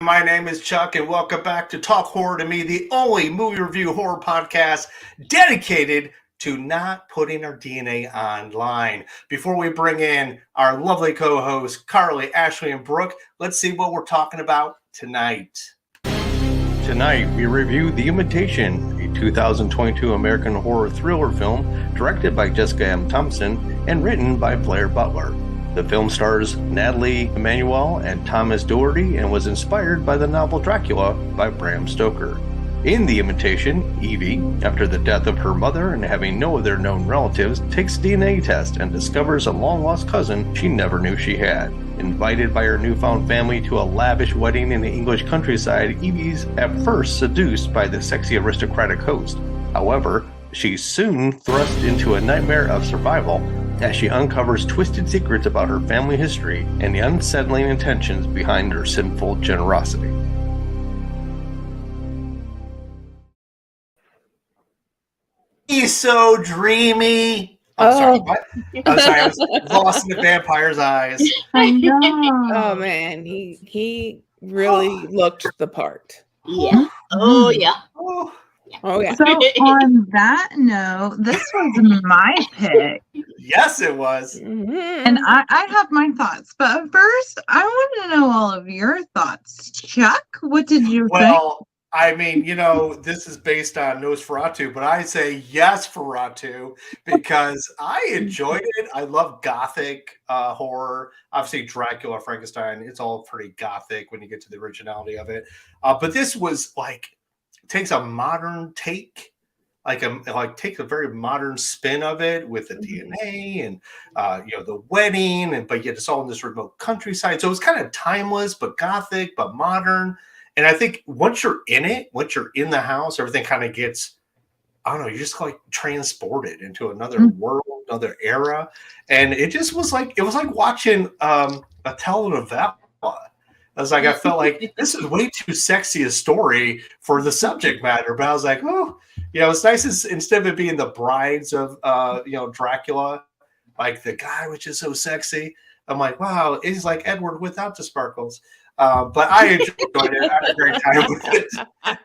My name is Chuck, and welcome back to Talk Horror to Me, the only movie review horror podcast dedicated to not putting our DNA online. Before we bring in our lovely co-hosts, Carly, Ashley, and Brooke, let's see what we're talking about tonight. Tonight, we review The Imitation, a 2022 American horror thriller film directed by Jessica M. Thompson and written by Blair Butler. The film stars Nathalie, Emmanuel, and Thomas Doherty and was inspired by the novel Dracula by Bram Stoker. In The Imitation, Evie, after the death of her mother and having no other known relatives, takes a DNA test and discovers a long-lost cousin she never knew she had. Invited by her newfound family to a lavish wedding in the English countryside, Evie's at first seduced by the sexy aristocratic host. However, she's soon thrust into a nightmare of survival as she uncovers twisted secrets about her family history and the unsettling intentions behind her sinful generosity. He's so dreamy. Sorry, what? I'm sorry, I was lost in the vampire's eyes. I know. Oh man, he really looked the part. Yeah. Oh yeah. Oh yeah. So on that note, this was my pick. Yes, it was. And I have my thoughts. But first, I want to know all of your thoughts. Chuck, what did you think? Well, I mean, this is based on Nosferatu, but I say yes, Ferratu, because I enjoyed it. I love gothic horror. Obviously, Dracula, Frankenstein, it's all pretty gothic when you get to the originality of it. But this was takes a modern take, takes a very modern spin of it with the DNA and the wedding, but yet it's all in this remote countryside. So it's kind of timeless, but gothic, but modern. And I think once you're in it, once you're in the house, everything kind of gets, I don't know, you're just transported into another world, another era. And it just was it was like watching a telenovela. I felt like this is way too sexy a story for the subject matter. But I was like, it's nice instead of it being the brides of, Dracula, the guy, which is so sexy. I'm like, wow, he's like Edward without the sparkles. But I enjoyed it. I had a great time with it.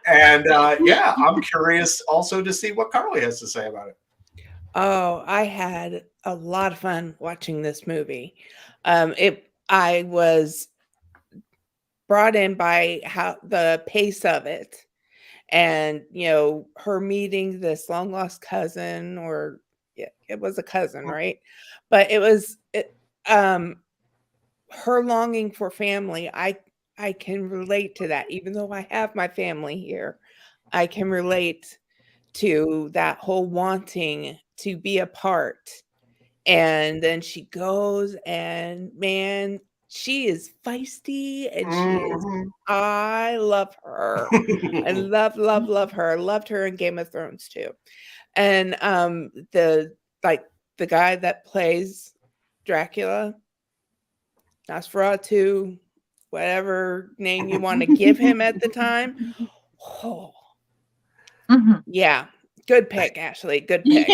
And I'm curious also to see what Carly has to say about it. Oh, I had a lot of fun watching this movie. I was brought in by how the pace of it, and her meeting this long lost cousin, or it was a cousin, right? But it was her longing for family. I can relate to that, even though I have my family here. I can relate to that whole wanting to be a part. And then she goes, and man, she is feisty, and I love her. I love her. I loved her in Game of Thrones too. And the guy that plays Dracula, Nosferatu, whatever name you want to give him at the time. Oh. Yeah. Good pick, Ashley. Good pick.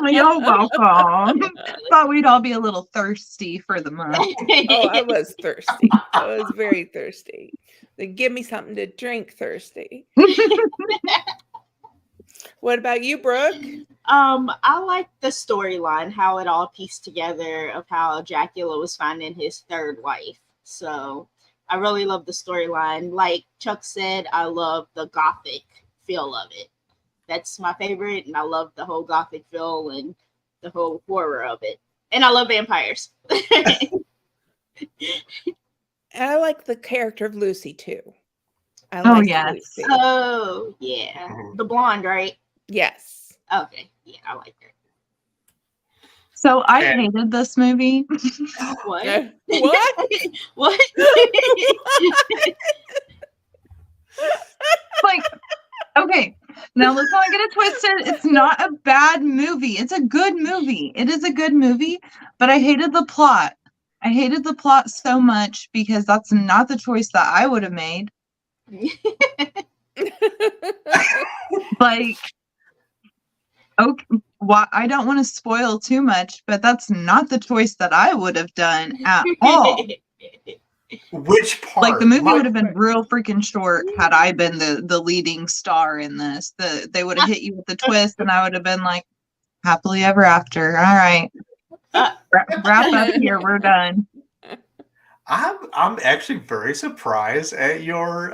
You're welcome. Thought we'd all be a little thirsty for the month. Oh, I was thirsty. I was very thirsty. Then give me something to drink, thirsty. What about you, Brooke? I like the storyline, how it all pieced together of how Dracula was finding his third wife. So I really love the storyline. Like Chuck said, I love the gothic feel of it. That's my favorite, and I love the whole gothic feel and the whole horror of it. And I love vampires. And I like the character of Lucy too. Yes. Lucy. Oh, yeah. The blonde, right? Yes. Okay. Yeah, I like her. So I hated this movie. What? What? What? Okay. Now let's not get it twisted. It's not a bad movie. It's a good movie. It is a good movie, but I hated the plot. I hated the plot so much because that's not the choice that I would have made. Okay, I don't want to spoil too much, but that's not the choice that I would have done at all. Which part? Like the movie would have been real freaking short had I been the leading star in this. They would have hit you with the twist, and I would have been like, happily ever after. All right, wrap up here. We're done. I'm actually very surprised at your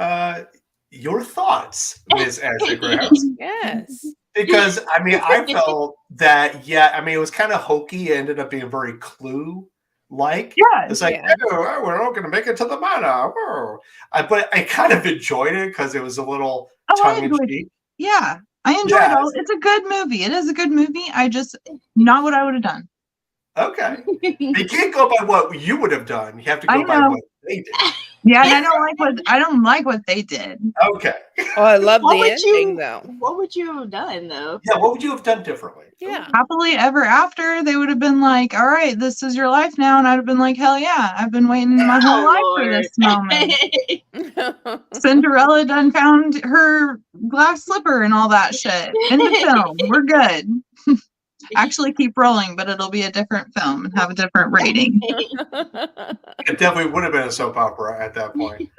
thoughts, Ms. Ashley Graham's. Yes. Because I mean, I felt that it was kind of hokey. It ended up being very Clue-like. Yeah, It's like, oh, we're all going to make it to the manor. Oh. But I kind of enjoyed it because it was a little tongue in cheek. Yeah, I enjoyed it. All. It's a good movie. It is a good movie. I just not what I would have done. Okay, you can't go by what you would have done. You have to go by what they did. Yeah, and I don't like what they did. Okay. Oh, I love the ending though. What would you have done though? Yeah, what would you have done differently? Yeah. Happily ever after, they would have been like, all right, this is your life now. And I'd have been like, hell yeah, I've been waiting my whole life for this moment. Cinderella done found her glass slipper and all that shit in the film. We're good. Actually keep rolling, but it'll be a different film and have a different rating. It definitely would have been a soap opera at that point.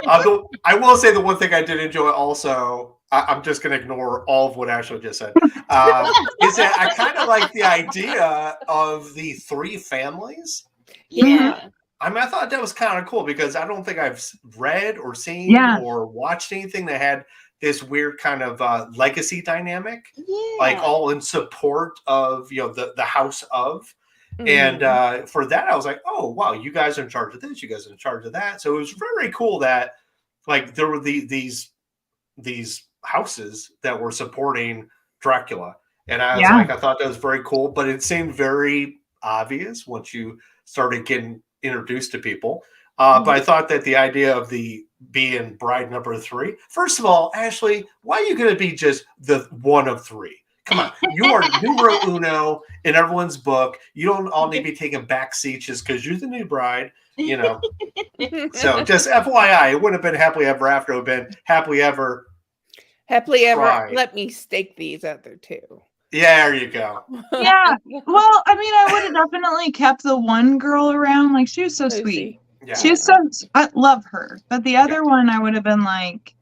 I will say the one thing I did enjoy also, I'm just going to ignore all of what Ashley just said, is that I kind of like the idea of the three families. Yeah. I mean, I thought that was kind of cool because I don't think I've read or seen or watched anything that had this weird kind of legacy dynamic, like all in support of the house of, and for that I was like, oh wow, you guys are in charge of this, you guys are in charge of that. So it was very cool that like there were these houses that were supporting Dracula, and I was like, I thought that was very cool, but it seemed very obvious once you started getting introduced to people. But I thought that the idea of being bride number 3. First of all, Ashley, why are you going to be just the one of 3? Come on, you are numero uno in everyone's book. You don't all need to be taking back seats just because you're the new bride, So just FYI, it wouldn't have been happily ever after. It would have been happily ever. Happily ever. Let me stake these other two. Yeah, there you go. Yeah. Well, I mean, I would have definitely kept the one girl around. Like, she was so sweet. Yeah. She was I love her. But the other one, I would have been like,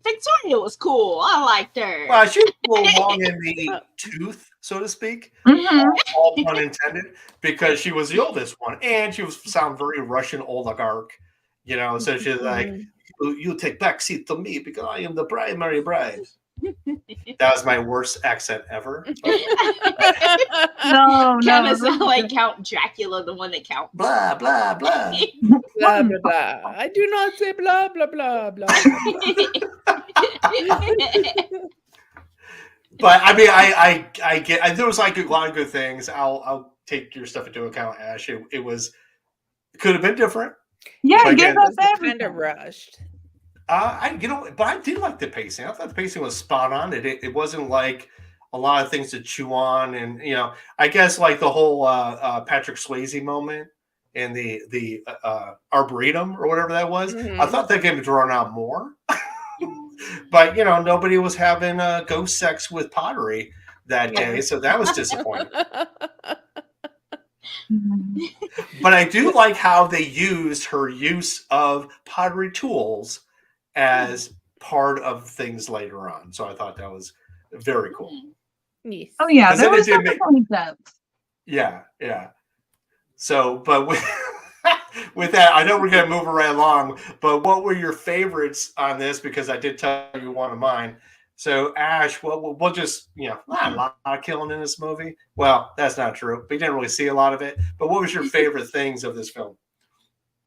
Victoria was cool. I liked her. Well, she was a little long in the tooth, so to speak. All pun intended, because she was the oldest one, and she sound very Russian oligarch, So she's like, "You take back seat to me because I am the primary bride." That was my worst accent ever. No, Kind of sound like Count Dracula, the one that counts. Blah blah blah. Blah blah blah. I do not say blah blah blah blah. But I mean, I get. There was like a lot of good things. I'll take your stuff into account, Ash. It could have been different. Yeah, give us kind of rushed. But I did like the pacing. I thought the pacing was spot on. It wasn't like a lot of things to chew on, and I guess like the whole Patrick Swayze moment and the arboretum or whatever that was. I thought that could be drawn out more, but nobody was having ghost sex with pottery that day, so that was disappointing. But I do like how they used her use of pottery tools as part of things later on. So I thought that was very cool. Yes. Oh yeah, there was definitely depth. Yeah. So, but with that, I know we're going to move right along, but what were your favorites on this? Because I did tell you one of mine. So Ash, we'll just, not a lot of killing in this movie. Well, that's not true. We didn't really see a lot of it. But what was your favorite things of this film?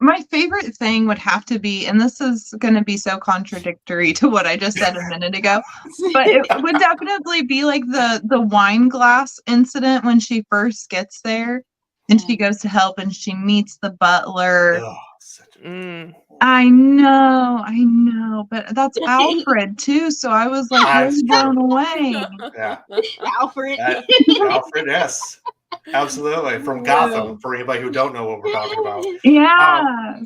My favorite thing would have to be, and this is going to be so contradictory to what I just said a minute ago, but it would definitely be like the wine glass incident when she first gets there and she goes to help and she meets the butler. I know, but that's Alfred too. So I was like really blown away. Yeah, Alfred. Alfred, yes. Absolutely. From Gotham, for anybody who don't know what we're talking about. Yeah.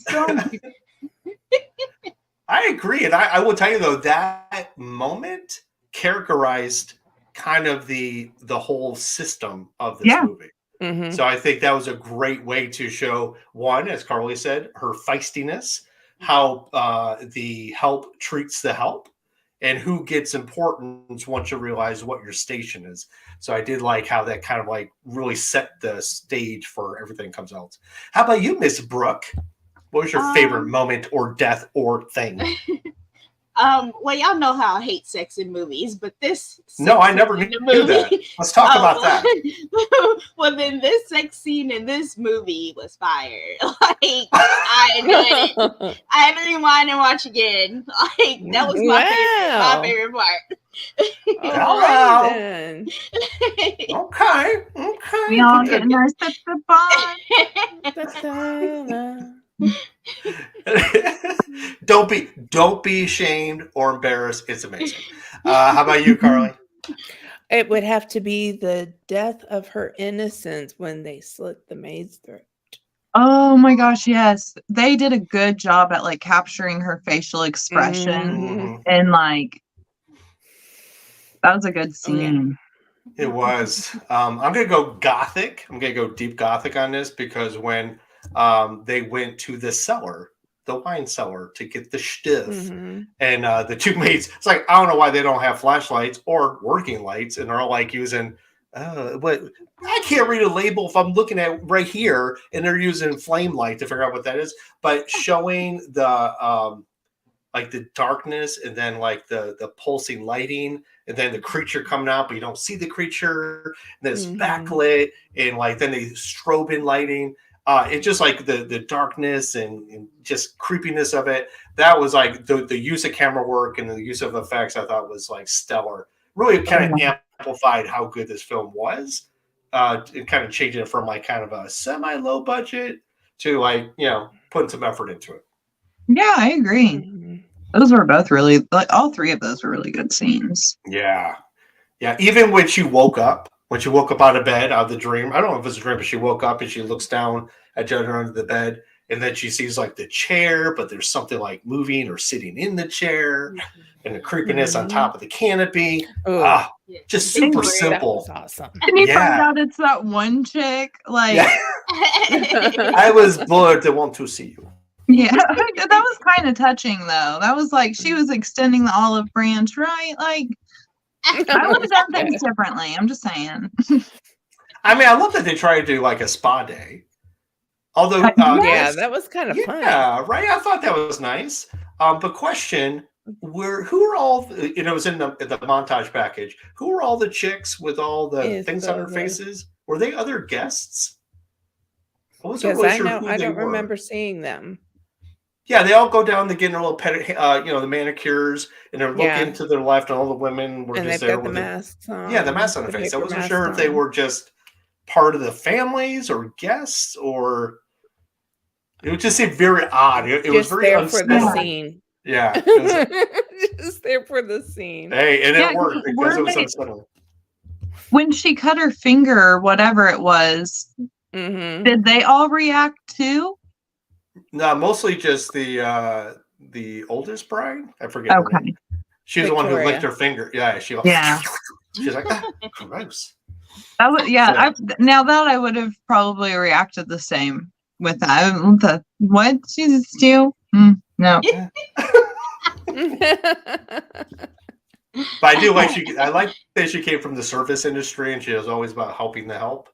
I agree. And I will tell you, though, that moment characterized kind of the whole system of this movie. Mhm. So I think that was a great way to show, one, as Carly said, her feistiness, how the help treats the help, and who gets importance once you realize what your station is. So I did like how that kind of like really set the stage for everything comes else. How about you, Miss Brooke? What was your favorite moment or death or thing? Well, y'all know how I hate sex in movies, but this No, sex I never scene in knew the movie, that. Let's talk about that. Well, then this sex scene in this movie was fire. Like, I enjoyed it. I had to rewind and watch again. Like, that was my favorite part. All right, then. Okay. We all getting our sip on. Don't be ashamed or embarrassed. It's amazing. How about you, Carly? It would have to be the death of her innocence when they slit the maid's throat. Oh my gosh, yes. They did a good job at like capturing her facial expression Mhm. and like that was a good scene. It was. I'm gonna go gothic. I'm gonna go deep gothic on this because when they went to the cellar, the wine cellar, to get the stuff, Mhm. and the two maids, it's like I don't know why they don't have flashlights or working lights, and they're all like using. But I can't read a label if I'm looking at right here, and they're using flame light to figure out what that is. But showing the like the darkness and then like the pulsing lighting and then the creature coming out, but you don't see the creature, and then it's backlit, and like then they strobe in lighting. It's just like the darkness and just creepiness of it. That was like the use of camera work and the use of effects I thought was like stellar. Really kind of amplified how good this film was. And kind of changing it from like kind of a semi-low budget to like, putting some effort into it. Yeah, I agree. Mhm. Those were both really like all three of those were really good scenes. Yeah. Even when she woke up out of bed, out of the dream, I don't know if it's a dream, but she woke up and she looks down at the other end of the bed, and then she sees like the chair, but there's something like moving or sitting in the chair, and the creepiness on top of the canopy. Just super simple. That was awesome. And you find out it's that one chick, like I was bored. I want to see you. Yeah, that was kind of touching though. That was like she was extending the olive branch, right? Like I would have done things differently. I'm just saying. I mean, I love that they try to do like a spa day. Although, that was kind of fun. Yeah, right. I thought that was nice. But question: who are all? It was in the montage package. Who are all the chicks with all the things on their faces? Were they other guests? Because I don't remember seeing them. Yeah, they all go down to get a little the manicures, and they're looking to their left, and all the women were just there with the masks on. Yeah, the masks on their face. I wasn't sure if they were just part of the families or guests, or it would just seem very odd. It was very there for the scene. Yeah, just there for the scene. Hey, and it worked because it was unsettling. When she cut her finger or whatever it was, did they all react too? No, mostly just the oldest bride. I forget her name. She was the one who licked her finger. Yeah, she's like, gross. That was, now that I would have probably reacted the same with that. What Jesus do? No. But I do like I like that she came from the service industry, and she was always about helping the help,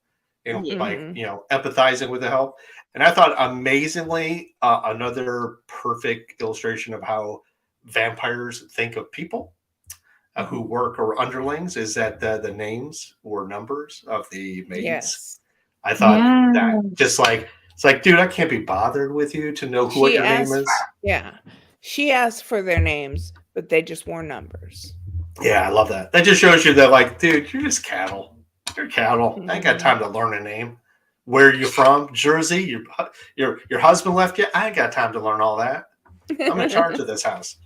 and empathizing with the help. And I thought amazingly, another perfect illustration of how vampires think of people who work or underlings is that the names or numbers of the maids. Yes. I thought that just like, it's like, dude, I can't be bothered with you to know what your name is. Yeah. She asked for their names, but they just wore numbers. Yeah, I love that. That just shows you that, like, dude, you're just cattle. You're cattle. I ain't got time to learn a name. Where are you from? Jersey? Your husband left you? I ain't got time to learn all that. I'm in charge of this house.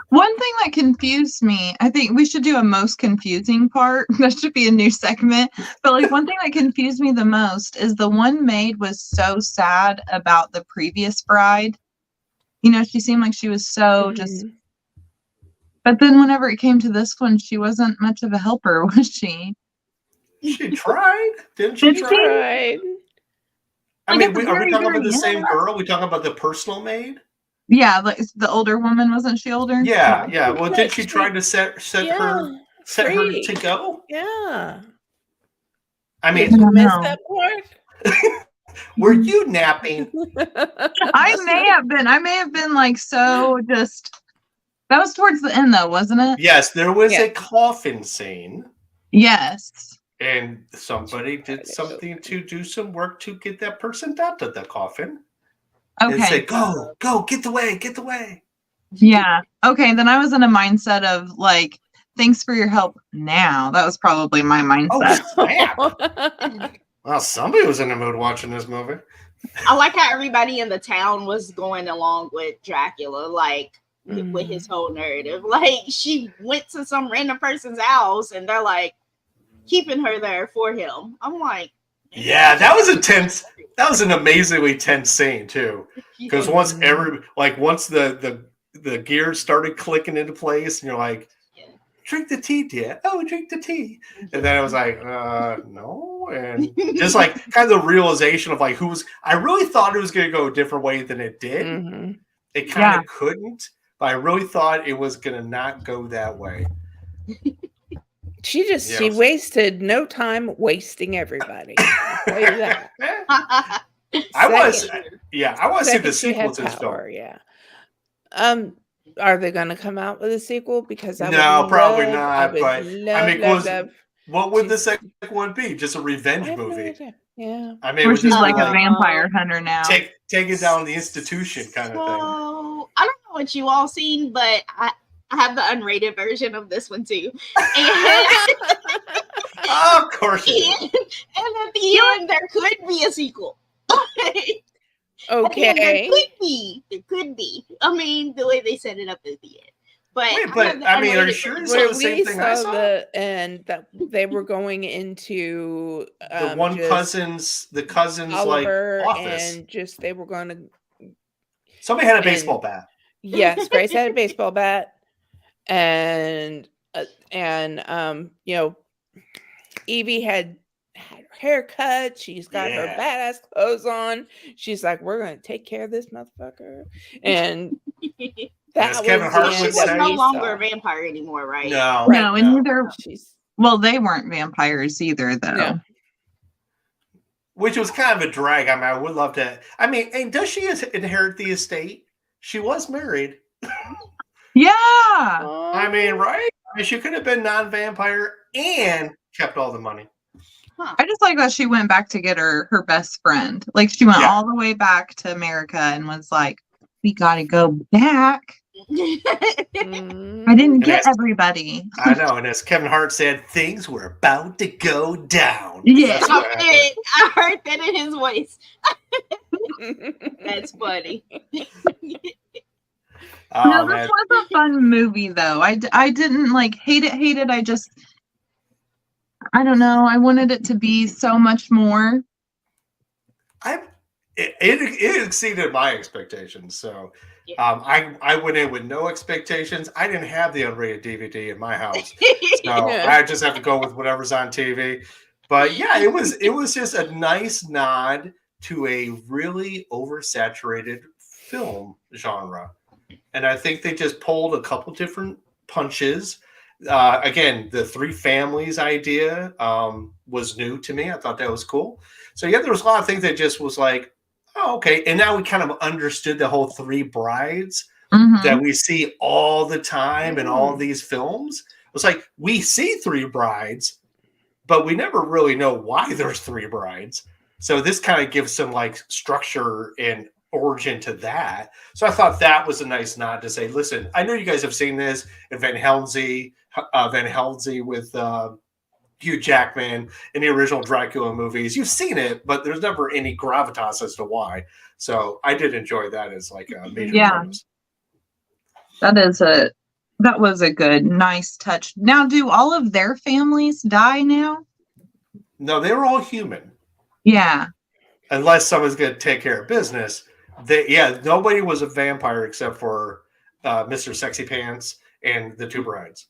One thing that confused me, I think we should do a most confusing part. That should be a new segment. But like one thing that confused me the most is the one maid was so sad about the previous bride. You know, she seemed like she was so just. But then whenever it came to this one, she wasn't much of a helper, was she? She tried, didn't Did she? she? Right. I Like, mean, at the are we very, talking about very the same end. girl? We talking about the personal maid? Yeah, like the older woman, wasn't she older? Yeah, yeah. Well, did But she she- try to set her free. to go? Yeah. I Did mean, you don't miss know. that part? were you napping? I may have been like so just. That was towards the end, though, wasn't it? Yes, there was Yeah. a coffin scene, Yes. and somebody did something to do some work to get that person out of the coffin. And Okay. say, go, get away, get away. Yeah. Okay. Then I was in a mindset of like, thanks for your help now. That was probably my mindset. Oh, snap. Well, somebody was in the mood watching this movie. I like how everybody in the town was going along with Dracula, like with his whole narrative. Like she went to some random person's house and they're like keeping her there for him. I'm like, yeah, that was intense. That was an amazingly tense scene too. Because once the gears started clicking into place, and you're like, drink the tea, dear. Oh, drink the tea. And then I was like, no. And just like kind of the realization of like I really thought it was going to go a different way than it did. Mm-hmm. It kind of couldn't, but I really thought it was going to not go that way. She wasted no time wasting everybody. I'll tell you that. I want to see the sequel to this film. Yeah. Are they going to come out with a sequel? Because probably not. But love what would the second one be? Just a revenge movie? No, yeah. I mean, Where she's like a like vampire hunter now. take it down the institution kind of thing. So I don't know what you all seen, but I have the unrated version of this one too. And, of course you do. And at the end, there could be a sequel. Okay. There could be. I mean, the way they set it up at the end. But wait, I mean, are you sure it's the same thing I saw? And that they were going into the cousin's Oliver, like office, and just they were going to. Somebody had a baseball bat. Yes, Grace had a baseball bat, and you know, Evie had her haircut. She's got her badass clothes on. She's like, "We're going to take care of this motherfucker," and. Kevin Hart she was no longer a vampire anymore, right? No, and neither. Well, they weren't vampires either, though. No. Which was kind of a drag. I mean, I would love to. I mean, and does she inherit the estate? She was married. Yeah. I mean, right? I mean, she could have been non-vampire and kept all the money. Huh. I just like that she went back to get her best friend. Like she went all the way back to America and was like, "We gotta go back." I didn't get everybody. I know, and as Kevin Hart said, things were about to go down. Yeah, I heard that in his voice. That's funny. No, this was a fun movie, though. I didn't like hate it. I don't know. I wanted it to be so much more. It exceeded my expectations. So I went in with no expectations. I didn't have the unrated DVD in my house, so I just have to go with whatever's on TV. But yeah, it was just a nice nod to a really oversaturated film genre, and I think they just pulled a couple different punches. Again, the three families idea was new to me. I thought that was cool. So yeah, there was a lot of things that just was like, oh, okay. And now we kind of understood the whole three brides that we see all the time in all these films. It's like we see three brides, but we never really know why there's three brides. So this kind of gives some like structure and origin to that. So I thought that was a nice nod to say, listen, I know you guys have seen this in Van Helsing with Hugh Jackman in the original Dracula movies. You've seen it, but there's never any gravitas as to why. So I did enjoy that as like a major bonus. That was a good, nice touch. Now, do all of their families die now? No, they were all human. Yeah. Unless someone's going to take care of business. Nobody was a vampire except for Mr. Sexy Pants and the two brides.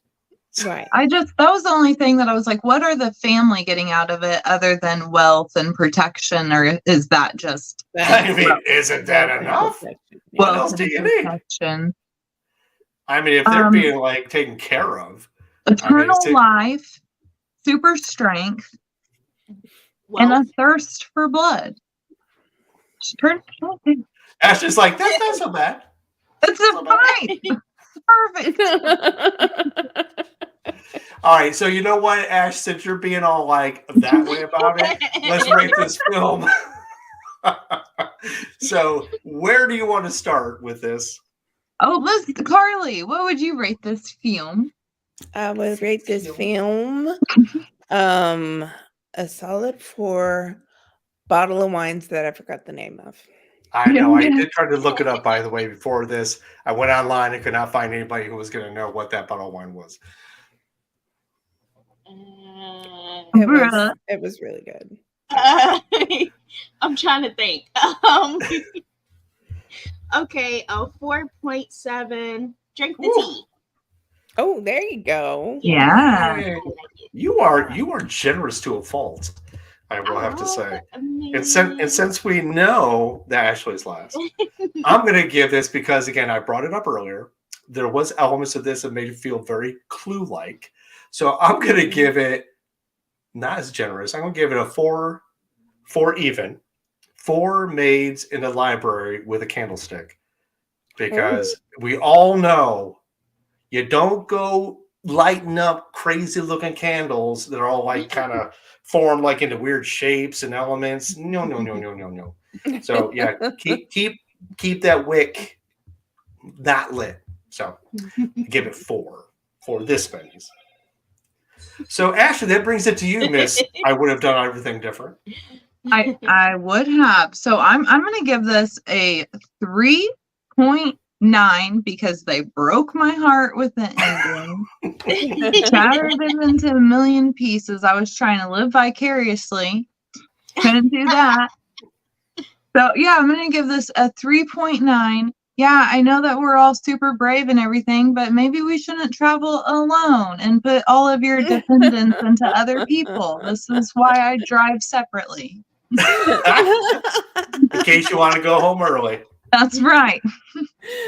Right. that was the only thing that I was like, what are the family getting out of it other than wealth and protection, or is that just I mean, isn't that enough? What else wealth do and you need? protection? I mean, if they're being like taken care of, Eternal life, super strength, and a thirst for blood. Ash is like, that's not so bad. It's fine. Perfect. All right, so you know what, Ash? Since you're being all like that way about it, let's rate this film. So, where do you want to start with this? Oh, Carly, what would you rate this film? I would rate this film a solid 4 bottle of wines that I forgot the name of. I know. I did try to look it up, by the way, before this. I went online and could not find anybody who was going to know what that bottle of wine was. It was really good. I'm trying to think. Okay, 4.7. Drink the tea. Oh, there you go. Yeah. You are generous to a fault, I will have to say. And since we know that Ashley's last, I'm going to give this, because again, I brought it up earlier. There was elements of this that made it feel very Clue-like. So I'm going to give it not as generous. I'm going to give it a 4 even. 4 maids in the library with a candlestick, because we all know you don't go lighting up crazy looking candles that are all like kind of formed like into weird shapes and elements. No. So yeah, keep that wick not lit. So give it 4 for this Benny's. So Ashley, that brings it to you, Miss. I would have done everything different. I would have. So I'm going to give this a 3.9 because they broke my heart with the ending. Shattered it into a million pieces. I was trying to live vicariously. Couldn't do that. So yeah, I'm going to give this a 3.9. Yeah, I know that we're all super brave and everything, but maybe we shouldn't travel alone and put all of your dependence into other people. This is why I drive separately. In case you want to go home early. That's right.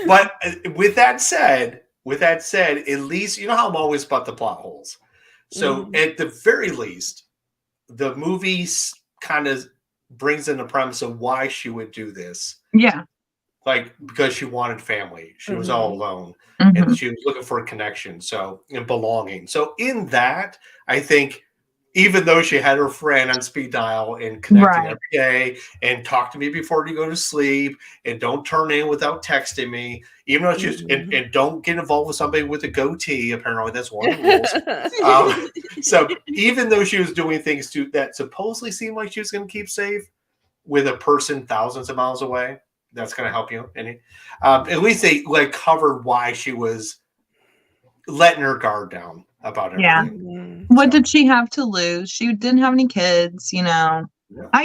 But with that said, at least, you know how I'm always about the plot holes. So at the very least, the movie kind of brings in the premise of why she would do this. Yeah. Like, because she wanted family. She was all alone. And she was looking for a connection, and belonging. So in that, I think, even though she had her friend on speed dial and connecting every day and talk to me before you go to sleep and don't turn in without texting me, even though she's and don't get involved with somebody with a goatee. Apparently, that's one of the rules. So even though she was doing things that supposedly seemed like she was going to keep safe with a person thousands of miles away, that's going to help you. At least they covered why she was letting her guard down about everything. Yeah. What did she have to lose? She didn't have any kids, I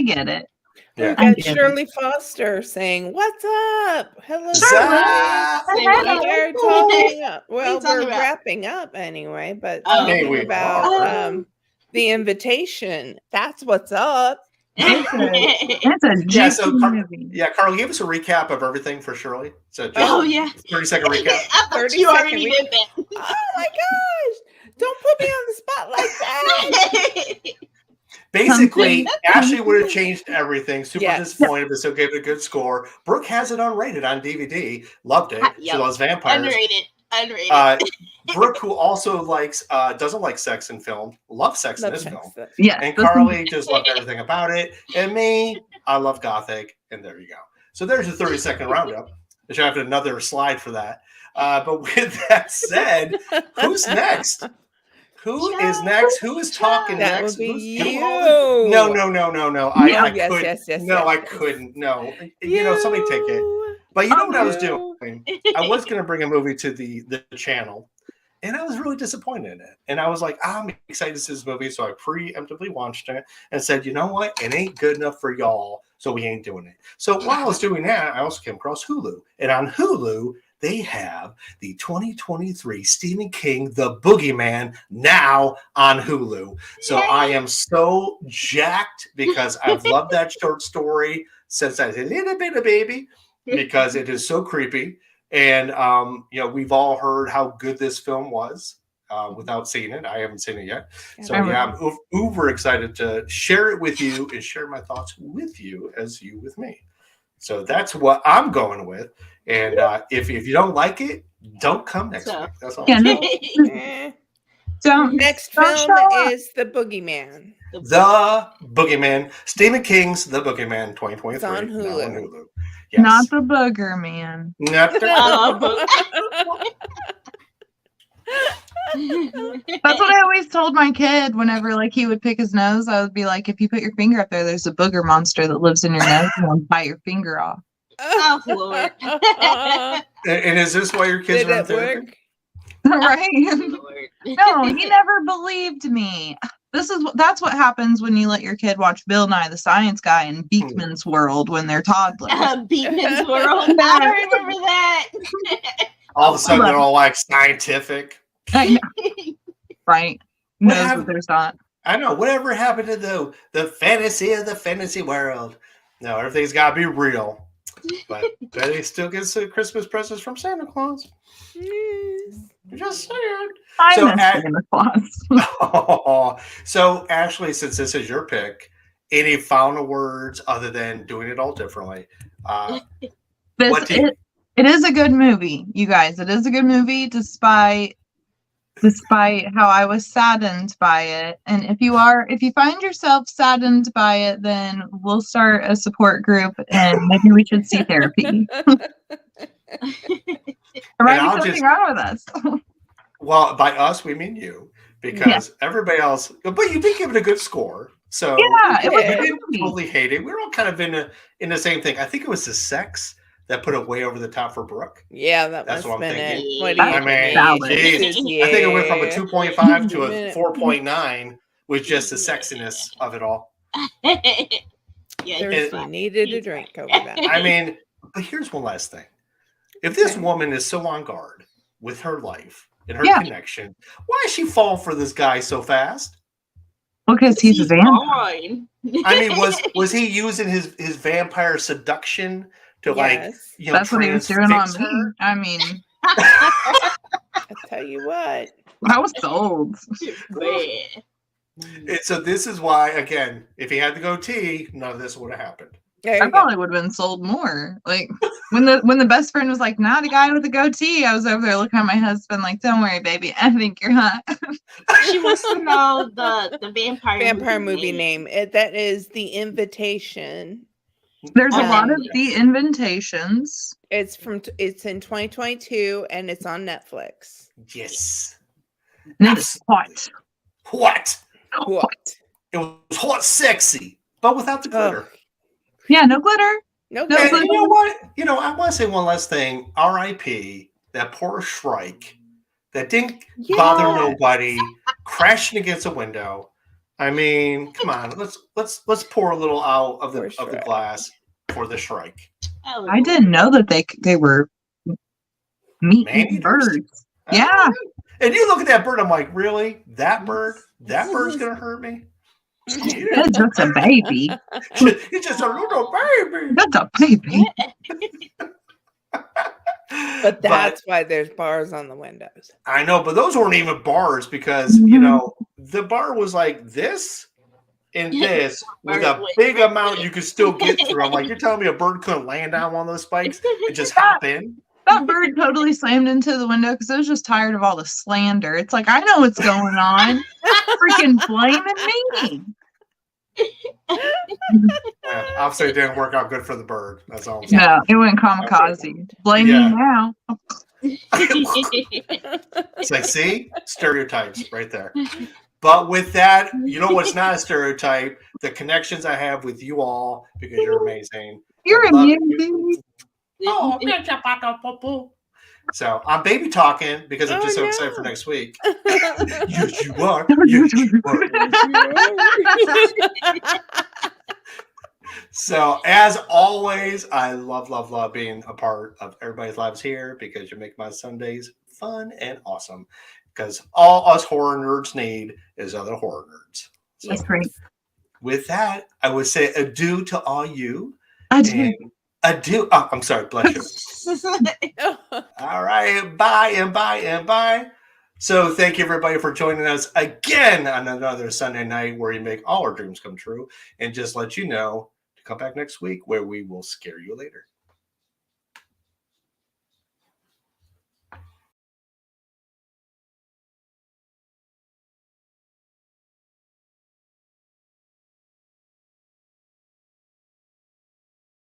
get it. Yeah. We got Shirley Foster saying, "What's up? Hello, we're wrapping up anyway, but talking about the invitation. That's what's up." That's a movie. Carl, give us a recap of everything for Shirley. So 30-second recap. I thought you already did that. Oh my gosh. Don't put me on the spot like that. Basically, Ashley would have changed everything. Super disappointed, but still gave it a good score. Brooke has it unrated on DVD. Loved it. She loves vampires. Unrated. Brooke, who also doesn't like sex in film, loves sex in this film. Yeah. And Carly just loved everything about it. And me, I love Gothic. And there you go. So there's a 30-second roundup. I should have another slide for that. But with that said, who's next? Who is next? Who is talking that next? Would be you. No. I couldn't. No. Somebody take it. But you know what I was doing? I was going to bring a movie to the channel, and I was really disappointed in it. And I was like, I'm excited to see this movie, so I preemptively watched it and said, you know what? It ain't good enough for y'all, so we ain't doing it. So while I was doing that, I also came across Hulu. And on Hulu, they have the 2023 Stephen King The Boogeyman now on Hulu. So I am so jacked because I've loved that short story since I was a little bit of baby, because it is so creepy. And, we've all heard how good this film was without seeing it. I haven't seen it yet. So, I'm uber excited to share it with you and share my thoughts with you as you with me. So that's what I'm going with. And if you don't like it, don't come next week. That's all. Next film is The Boogeyman. The Boogeyman. Stephen King's The Boogeyman 2023. It's on Hulu. Yes. Not the booger man. Not the That's what I always told my kid whenever he would pick his nose. I would be like, if you put your finger up there, there's a booger monster that lives in your nose and will bite your finger off. Oh, Lord. And is this why your kids are in therapy? Right? Lord. No, he never believed me. That's what happens when you let your kid watch Bill Nye the Science Guy and Beakman's World when they're toddlers. Beakman's World. I remember that. All of a sudden, they're all scientific. I know. Right? Knows what there's not. I know. Whatever happened to the fantasy of the fantasy world? No, everything's got to be real. But Betty still gets the Christmas presents from Santa Claus. Just saying. I miss Santa Claus. So, Ashley, since this is your pick, any final words other than doing it all differently? It is a good movie, you guys. It is a good movie, despite how I was saddened by it. And if you find yourself saddened by it, then we'll start a support group and maybe we should see therapy. There might be something wrong with us. Well, by us, we mean you, because everybody else, but you did give it a good score. So we didn't totally hate it. We were all kind of in the same thing. I think it was the sex that put it way over the top for Brooke. Yeah, that's what I'm thinking. I think it went from a 2.5 to a 4.9 with just the sexiness of it all. Thirsty needed a drink over that. I mean, but here's one last thing. If this woman is so on guard with her life and her connection, why does she fall for this guy so fast? Because he's a vampire. I mean, was he using his vampire seduction to that's what he was doing on me. I mean, I tell you what, I was sold. So this is why, again, if he had the goatee, none of this would have happened. I probably would have been sold more. Like when the best friend was like, "Not a guy with a goatee," I was over there looking at my husband like, "Don't worry, baby, I think you're hot." She wants to know the vampire movie name. That is The Invitation. There's a lot of The Invitations. It's in 2022 and it's on Netflix. Yes. It's hot. What? It was hot, sexy, but without the glitter. Yeah, no glitter. No glitter. You know what? I want to say one last thing. R.I.P. That poor Shrike that didn't bother nobody, crashing against a window. I mean, come on. Let's pour a little out of the glass for the Shrike. I didn't know that they were meat birds. Yeah. And you look at that bird. I'm like, really? That bird? That bird's gonna hurt me? It's just a baby. It's just a little baby. That's a baby. But that's why there's bars on the windows. I know, but those weren't even bars because, the bar was like this and this with a big amount you could still get through. I'm like, you're telling me a bird couldn't land on one of those spikes and just hop in? That bird totally slammed into the window because it was just tired of all the slander. It's like, I know what's going on. Freaking blaming me. Obviously, it didn't work out good for the bird. That's all I'm saying. No, it went kamikaze. Blame me now. It's like, see? Stereotypes right there. But with that, you know what's not a stereotype? The connections I have with you all, because you're amazing. You're amazing. Oh, so I'm baby talking because I'm just so excited for next week. Yes, you are. Yes, you are. So as always, I love being a part of everybody's lives here because you make my Sundays fun and awesome. Because all us horror nerds need is other horror nerds. So That's great. with that, I would say adieu to all you. I do. And adieu. Oh, I'm sorry, bless you. All right, bye. So thank you everybody for joining us again on another Sunday night where we make all our dreams come true. And just let you know to come back next week where we will scare you later.